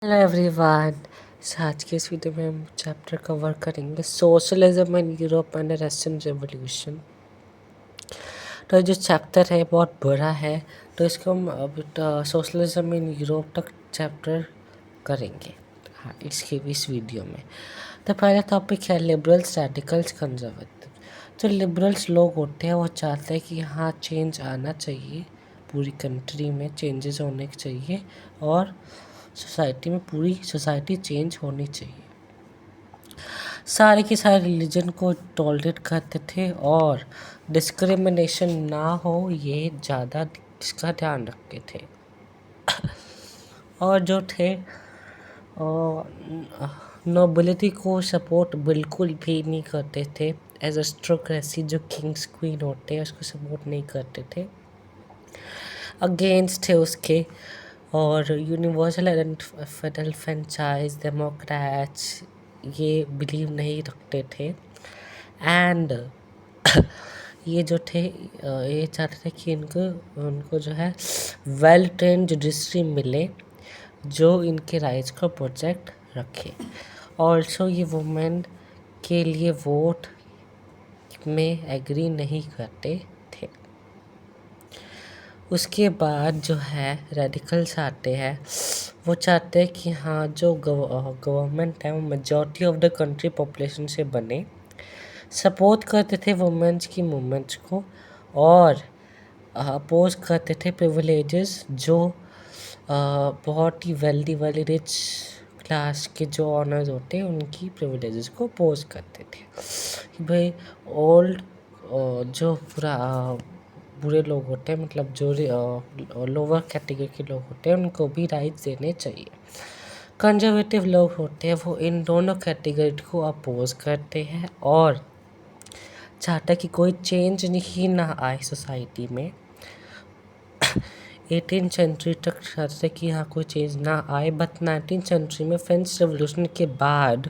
Hello everyone. आज के इस वीडियो में हम चैप्टर कवर करेंगे socialism in Europe and Russian revolution. तो जो चैप्टर है बहुत बड़ा है, तो इसको हम अब सोशलिज्म इन यूरोप तक चैप्टर करेंगे। हाँ, इस वीडियो में तो पहला टॉपिक है लिबरल्स, रैडिकल्स, कंजर्वेटिव। जो लिबरल्स लोग होते हैं वो चाहते हैं कि हाँ चेंज आना चाहिए, पूरी कंट्री में चेंजेस होने चाहिए और सोसाइटी में पूरी सोसाइटी चेंज होनी चाहिए। सारे के सारे रिलीजन को टॉलरेट करते थे और डिस्क्रिमिनेशन ना हो ये ज़्यादा इसका ध्यान रखते थे। और जो थे नोबिलिटी को सपोर्ट बिल्कुल भी नहीं करते थे। एज एस्ट्रोक्रेसी जो किंग्स क्वीन होते हैं उसको सपोर्ट नहीं करते थे, अगेंस्ट थे उसके। और यूनिवर्सल फेडरल फ्रेंचाइज डेमोक्रेट्स ये बिलीव नहीं रखते थे। एंड ये जो थे ये चाहते थे कि उनको जो है वेल ट्रेन जुडिशरी मिले जो इनके राइट्स को प्रोटेक्ट रखे। ऑल्सो ये वुमेन के लिए वोट में एग्री नहीं करते थे। उसके बाद जो है रेडिकल्स आते हैं, वो चाहते हैं कि हाँ जो गवर्नमेंट है वो majority of the country population से बने। सपोर्ट करते थे वुमेन्स की मूवमेंट्स को और अपोज करते थे प्रिविलेजेस जो बहुत ही वेल्दी रिच क्लास के जो ऑनर्स होते हैं उनकी प्रिविलेजेस को अपोज करते थे कि भाई ओल्ड जो पूरा बुरे लोग होते हैं, मतलब जो लोअर कैटेगरी के लोग होते हैं उनको भी राइट्स देने चाहिए। कंजर्वेटिव लोग होते हैं वो इन दोनों कैटेगरी को अपोज करते हैं और चाहता कि कोई चेंज ही ना आए सोसाइटी में। 18th सेंचुरी तक चाहते कि हाँ कोई चेंज ना आए, बट 19th सेंचुरी में फ्रेंच रेवोल्यूशन के बाद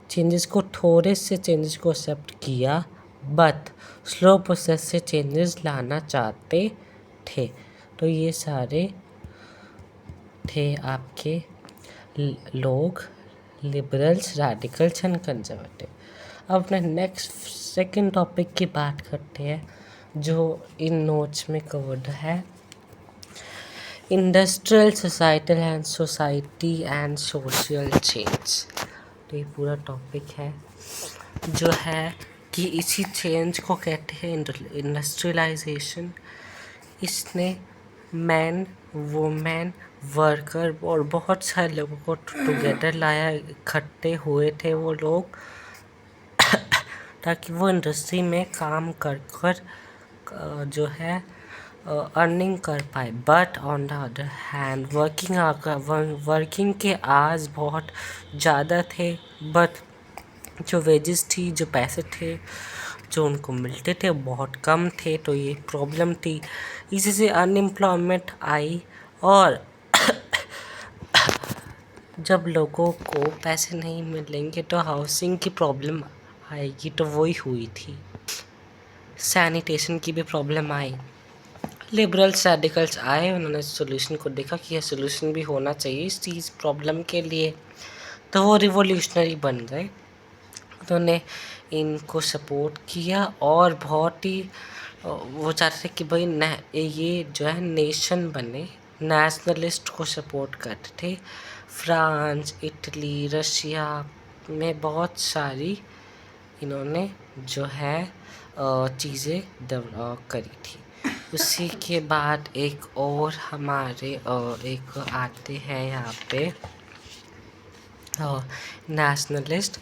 चेंजेस को थोड़े से चेंजेस को एक्सेप्ट किया, बट स्लो प्रोसेस से चेंजेस लाना चाहते थे। तो ये सारे थे आपके लोग, लिबरल्स, रैडिकल्स एंड कंजर्वेटिव। अब अपने नेक्स्ट सेकंड टॉपिक की बात करते हैं जो इन नोट्स में कवर्ड है, industrial societal and society and social change. तो ये पूरा टॉपिक है जो है कि इसी चेंज को कहते हैं इंडस्ट्रियलाइजेशन। इसने मैन, वुमेन, वर्कर और बहुत सारे लोगों को टुगेदर लाया, इकट्ठे हुए थे वो लोग ताकि वो इंडस्ट्री में काम कर जो है अर्निंग कर पाए। But on the other hand working के आवर्स बहुत ज़्यादा थे, बट जो वेजेस थी, जो पैसे थे जो उनको मिलते थे बहुत कम थे। तो ये प्रॉब्लम थी, इसी से अनएम्प्लॉयमेंट आई और जब लोगों को पैसे नहीं मिलेंगे तो हाउसिंग की प्रॉब्लम आएगी। तो वही हुई थी, सैनिटेशन की भी प्रॉब्लम आई। लिबरल्स, रैडिकल्स आए, उन्होंने सोल्यूशन को देखा कि यह सोल्यूशन भी होना चाहिए इस चीज़ प्रॉब्लम के लिए, तो वो रिवोल्यूशनरी बन गए। उन्होंने इनको सपोर्ट किया और बहुत ही वो चाहते थे कि भाई ये जो है नेशन बने, नेशनलिस्ट को सपोर्ट करते थे। फ्रांस, इटली, रशिया में बहुत सारी इन्होंने जो है चीज़ें डेवलप करी थी। उसी के बाद एक और हमारे एक आते हैं यहाँ पे नेशनलिस्ट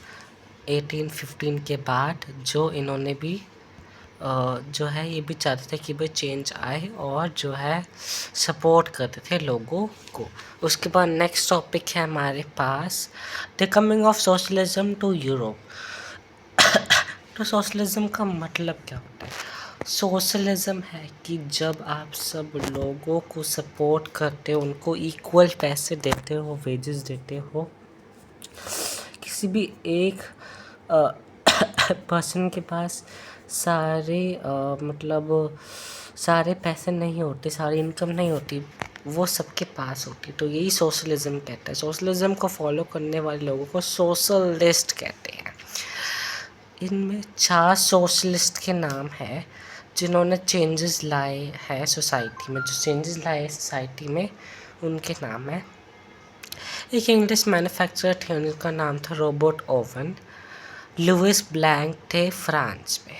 1815 के बाद, जो इन्होंने भी जो है ये भी चाहते थे कि भाई चेंज आए और जो है सपोर्ट करते थे लोगों को। उसके बाद नेक्स्ट टॉपिक है हमारे पास the coming of socialism to Europe. तो सोशलिज्म का मतलब क्या होता है? सोशलिज्म है कि जब आप सब लोगों को सपोर्ट करते हो, उनको इक्वल पैसे देते हो, वेजेस देते हो। किसी भी एक पर्सन के पास सारे मतलब सारे पैसे नहीं होते, सारी इनकम नहीं होती, वो सबके पास होती। तो यही सोशलिज्म कहता है। सोशलिज्म को फॉलो करने वाले लोगों को सोशलिस्ट कहते हैं। इनमें 4 सोशलिस्ट के नाम हैं जिन्होंने चेंजेस लाए हैं सोसाइटी में। जो चेंजेस लाए हैं सोसाइटी में उनके नाम हैं। एक इंग्लिश मैन्युफैक्चरर थे, उनका नाम था रॉबर्ट ओवन। लुइस ब्लैंक थे फ्रांस में,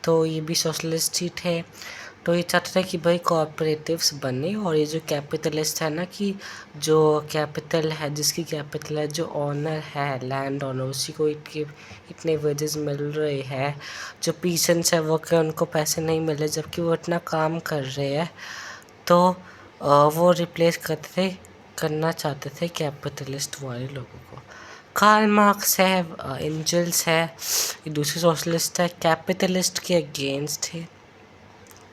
तो ये भी सोशलिस्ट ही थे। तो ये चाहते थे कि भाई कोऑपरेटिव्स बने, और ये जो कैपिटलिस्ट है ना, कि जो कैपिटल है, जिसकी कैपिटल है, जो ऑनर है, लैंड ऑनर, उसी को इतने वेजेस मिल रहे हैं। जो पीसेंट्स है वो क्या, उनको पैसे नहीं मिल रहे जबकि वो इतना काम कर रहे हैं। तो वो रिप्लेस करना चाहते थे कैपिटलिस्ट वाले लोगों को। कार्ल मार्क्स है, एंजल्स है, ये दूसरे सोशलिस्ट है, कैपिटलिस्ट के अगेंस्ट थे,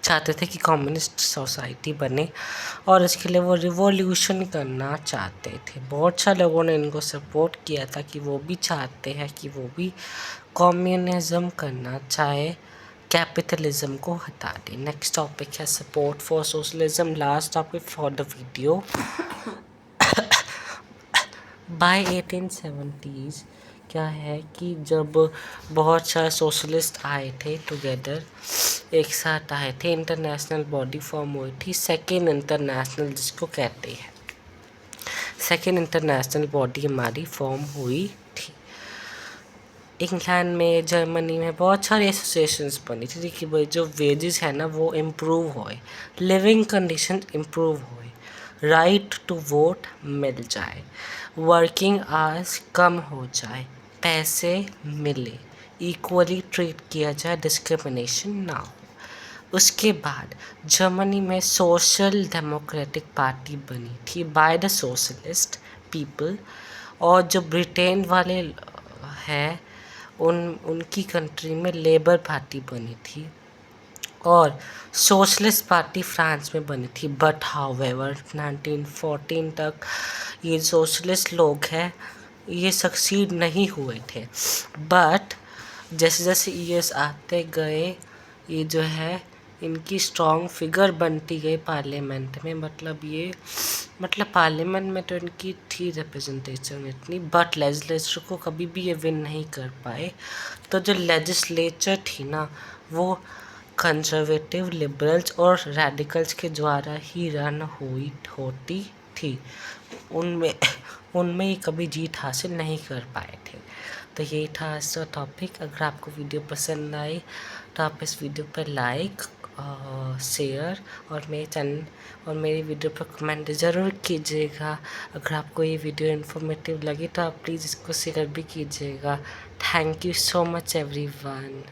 चाहते थे कि कम्युनिस्ट सोसाइटी बने, और इसके लिए वो रिवॉल्यूशन करना चाहते थे। बहुत सारे लोगों ने इनको सपोर्ट किया था कि वो भी चाहते हैं कि वो भी कम्युनिज्म करना चाहे, कैपिटलिज्म को हटा दे। नेक्स्ट टॉपिक है support for socialism, last topic for the video. By 1870s क्या है कि जब बहुत सारे सोशलिस्ट आए थे टुगेदर, एक साथ आए थे, इंटरनेशनल बॉडी फॉर्म हुई थी, सेकेंड इंटरनेशनल जिसको कहते हैं। सेकेंड इंटरनेशनल बॉडी हमारी फॉर्म हुई थी। इंग्लैंड में, जर्मनी में बहुत सारी एसोसिएशंस बनी थी कि भाई जो वेजेस है ना वो इम्प्रूव होए, लिविंग कंडीशन इम्प्रूव होए, राइट टू वोट मिल जाए, वर्किंग आवर्स कम हो जाए, पैसे मिले, इक्वली ट्रीट किया जाए, डिस्क्रिमिनेशन ना हो। उसके बाद जर्मनी में सोशल डेमोक्रेटिक पार्टी बनी थी बाय द सोशलिस्ट पीपल, और जो ब्रिटेन वाले हैं उनकी कंट्री में लेबर पार्टी बनी थी, और सोशलिस्ट पार्टी फ्रांस में बनी थी। बट हाउएवर 1914 तक ये सोशलिस्ट लोग हैं ये सक्सीड नहीं हुए थे। बट जैसे जैसे ईयर्स आते गए, ये जो है इनकी स्ट्रॉन्ग फिगर बनती गई पार्लियामेंट में। मतलब पार्लियामेंट में तो इनकी थी रिप्रेजेंटेशन इतनी, बट लेजिस्लेचर को कभी भी ये विन नहीं कर पाए। तो जो लेजिस्लेचर थी ना वो कंजर्वेटिव, लिबरल्स और रेडिकल्स के द्वारा ही रन होती थी। उनमें ये कभी जीत हासिल नहीं कर पाए थे। तो यही था आज का टॉपिक। अगर आपको वीडियो पसंद आई तो आप इस वीडियो पर लाइक, शेयर और मेरी वीडियो पर कमेंट ज़रूर कीजिएगा। अगर आपको ये वीडियो इन्फॉर्मेटिव लगी तो आप प्लीज़ इसको शेयर भी कीजिएगा। Thank you so much everyone.